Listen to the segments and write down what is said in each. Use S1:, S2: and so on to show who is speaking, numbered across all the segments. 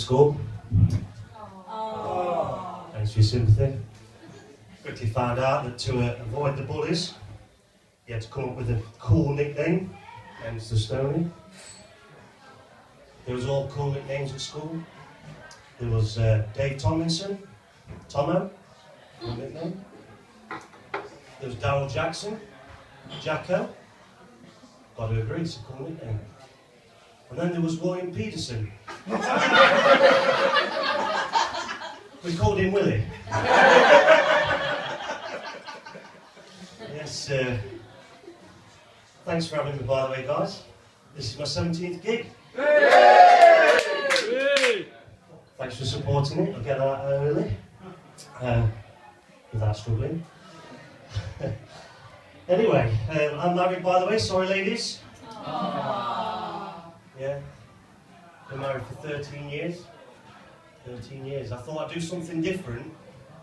S1: school. Thanks for your sympathy. Quickly found out that to avoid the bullies, you had to come up with a cool nickname, hence the Stony. There was all cool nicknames at school. There was Dave Tomlinson, Tomo, cool nickname. There was Darryl Jackson, Jacko. Got to agree, it's a cool nickname. And then there was William Peterson. We called him Willie. Yes, thanks for having me, by the way, guys. This is my 17th gig. Hey! Thanks for supporting it. I'll get that out early, without struggling. Anyway, I'm married, by the way. Sorry, ladies. Aww. Yeah. Been married for 13 years. 13 years. I thought I'd do something different,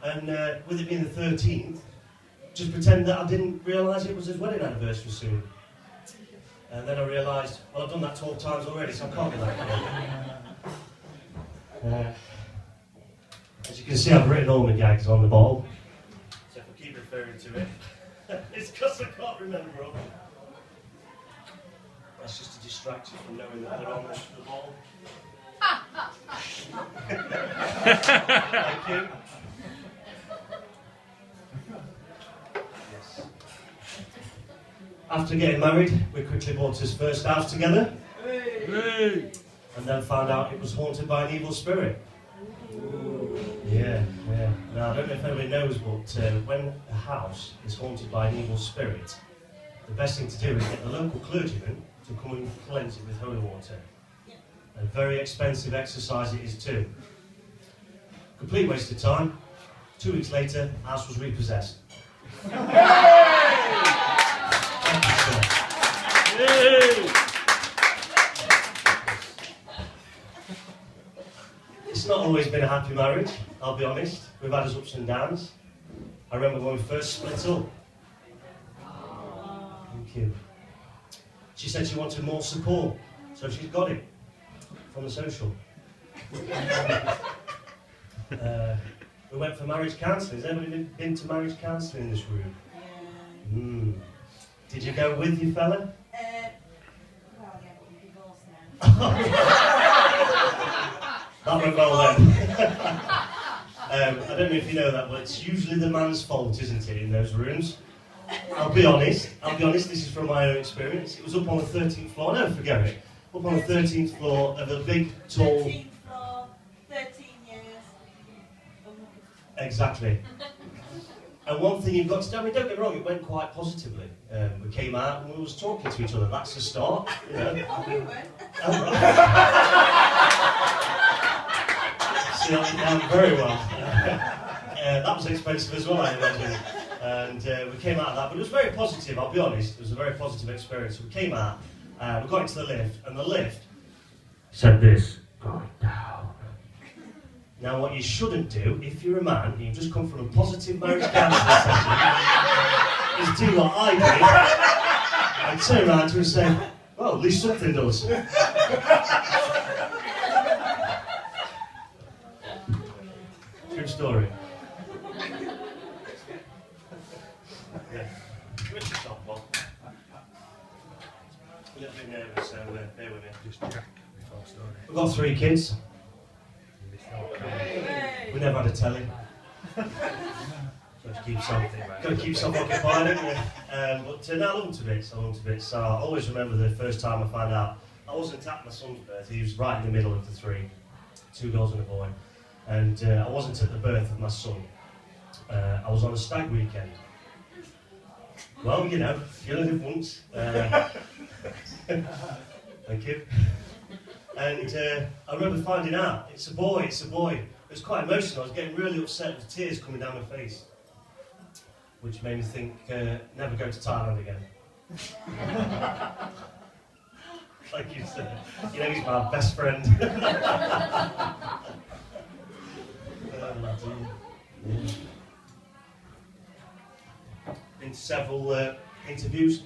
S1: and with it being the 13th, just pretend that I didn't realise it was his wedding anniversary soon. And then I realised, well, I've done that 12 times already, so I can't be that good. As you can see, I've written all my gags on the bottle. So if I keep referring to it, it's because I can't remember them. That's just to distract you from knowing that they're on the bottle. Thank you. Yes. After getting married, we quickly bought his first house together. Hey. And then found out it was haunted by an evil spirit. Yeah. Now, I don't know if anybody knows, but when a house is haunted by an evil spirit, the best thing to do is get the local clergyman to come and cleanse it with holy water. A very expensive exercise it is too. Complete waste of time. 2 weeks later, the house was repossessed. It's not always been a happy marriage, I'll be honest. We've had its ups and downs. I remember when we first split up. Thank you. She said she wanted more support, so she's got it from the social. We went for marriage counselling. Has anybody been to marriage counselling in this room? Yeah. Did you go with your fella?
S2: Well, yeah, we're divorced now.
S1: That went well then. I don't know if you know that, but it's usually the man's fault, isn't it, in those rooms? I'll be honest, this is from my own experience. It was up on the 13th floor, I'll never forget it. Up on the 13th floor of a big, tall...
S2: 13th floor, 13 years.
S1: Exactly. And one thing you've got to do, I mean, don't get me wrong, it went quite positively. We came out and we was talking to each other, that's the start, you know.
S2: Oh, we weren't.
S1: Oh, right. See, that went down very well. That was expensive as well, I imagine. And we came out of that, but it was very positive, I'll be honest. It was a very positive experience. So we came out, we got into the lift, and the lift said this, going down. Now what you shouldn't do, if you're a man, and you've just come from a positive marriage counselling session, is do what I did, and turn around to her and say, well, at least something does. True story. Yeah. Where's the softball? A little bit nervous, so bear with me.
S3: Just check before starting.
S1: We've got 3 kids. We never had a telly. Got to keep yourself occupied, haven't you? But no, I love them to bits. So I always remember the first time I found out I wasn't at my son's birth. He was right in the middle of the 3, 2 girls and a boy, and I wasn't at the birth of my son. I was on a stag weekend. Well, you know, you only live once. Thank you. And I remember finding out, it's a boy. It was quite emotional. I was getting really upset with tears coming down my face, which made me think, never go to Thailand again. Like you said, you know, he's my best friend. Been to several interviews.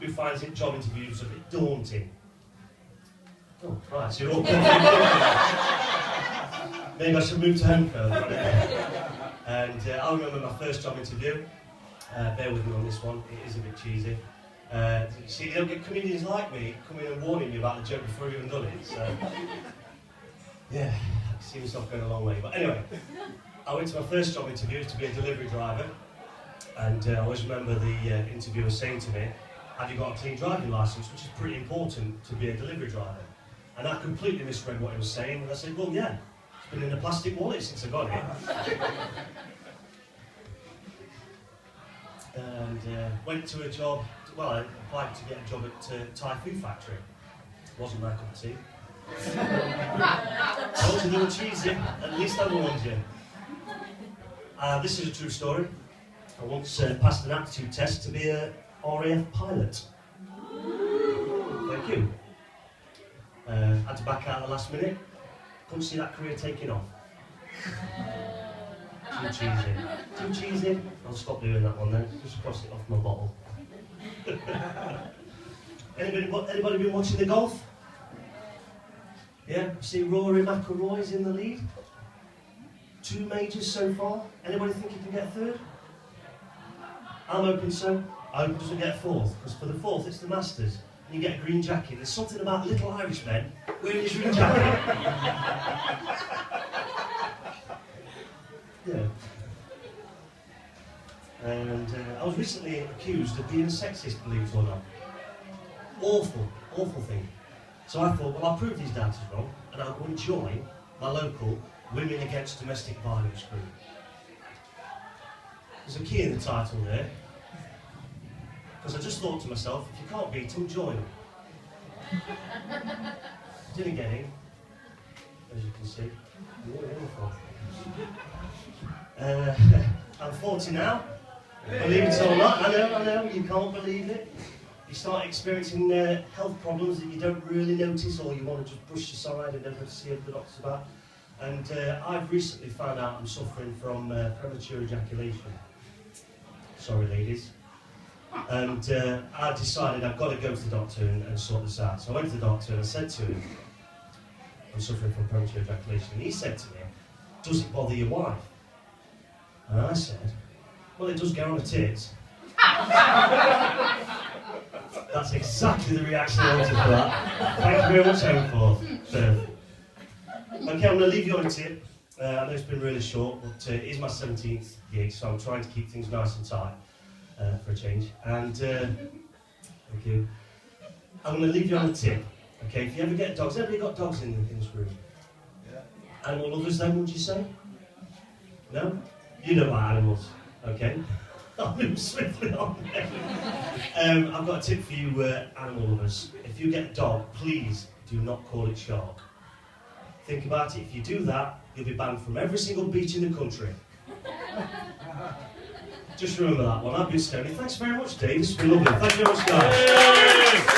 S1: Who finds it job interviews a bit daunting? Oh, right, so you're all Maybe I should move to Holmfirth. And I remember my first job interview. Bear with me on this one, it is a bit cheesy. See, you don't get comedians like me coming and warning you about the joke before you've even done it. So, yeah, I can see myself going a long way. But anyway, I went to my first job interview to be a delivery driver. And I always remember the interviewer saying to me, have you got a clean driving licence, which is pretty important to be a delivery driver. And I completely misread what he was saying, and I said, well, yeah, it's been in a plastic wallet since I got it. And went to a job, well, I applied to get a job at Thai food factory. Wasn't my cup of tea. Told you they were cheesy, at least I warned you. This is a true story. I once passed an aptitude test to be a RAF pilot. Thank you. Had to back out at the last minute. Couldn't see that career taking off. Too cheesy. Too cheesy. I'll stop doing that one then. Just cross it off my bottle. Anybody been watching the golf? Yeah? See Rory McIlroy's in the lead. 2 majors so far. Anybody think he can get a third? I'm hoping so. I hope he doesn't get a fourth, because for the fourth it's the Masters. And you get a green jacket. There's something about little Irishmen wearing a green jacket. Yeah. And I was recently accused of being sexist, believe it or not. Awful, awful thing. So I thought, well, I'll prove these doubters wrong, and I'll go and join my local Women Against Domestic Violence group. There's a key in the title there, because I just thought to myself, if you can't beat them, join them. Didn't get in, as you can see. I'm 40 now, believe it or not. I know, you can't believe it. You start experiencing health problems that you don't really notice, or you want to just brush aside and never see the doctors about. And I've recently found out I'm suffering from premature ejaculation. Sorry, ladies. And I decided I've got to go to the doctor and sort this out. So I went to the doctor and I said to him, I'm suffering from premature ejaculation. And he said to me, does it bother your wife? And I said, well, it does get on the tits. That's exactly the reaction I wanted for that. Thank you very much, Holmfirth. Okay, I'm going to leave you on a tip. I know it's been really short, but it is my 17th gig, so I'm trying to keep things nice and tight for a change. And thank you. I'm going to leave you on a tip. Okay, if you ever get dogs, everybody got dogs in this room? Yeah. Animal lovers then, would you say? No? You know about animals, okay? I'll move swiftly on there. I've got a tip for you animal lovers. If you get a dog, please do not call it Shark. Think about it, if you do that, you'll be banned from every single beach in the country. Just remember that one. I've been Stony. Thanks very much, Dave. It's been lovely. Thank you very much, guys.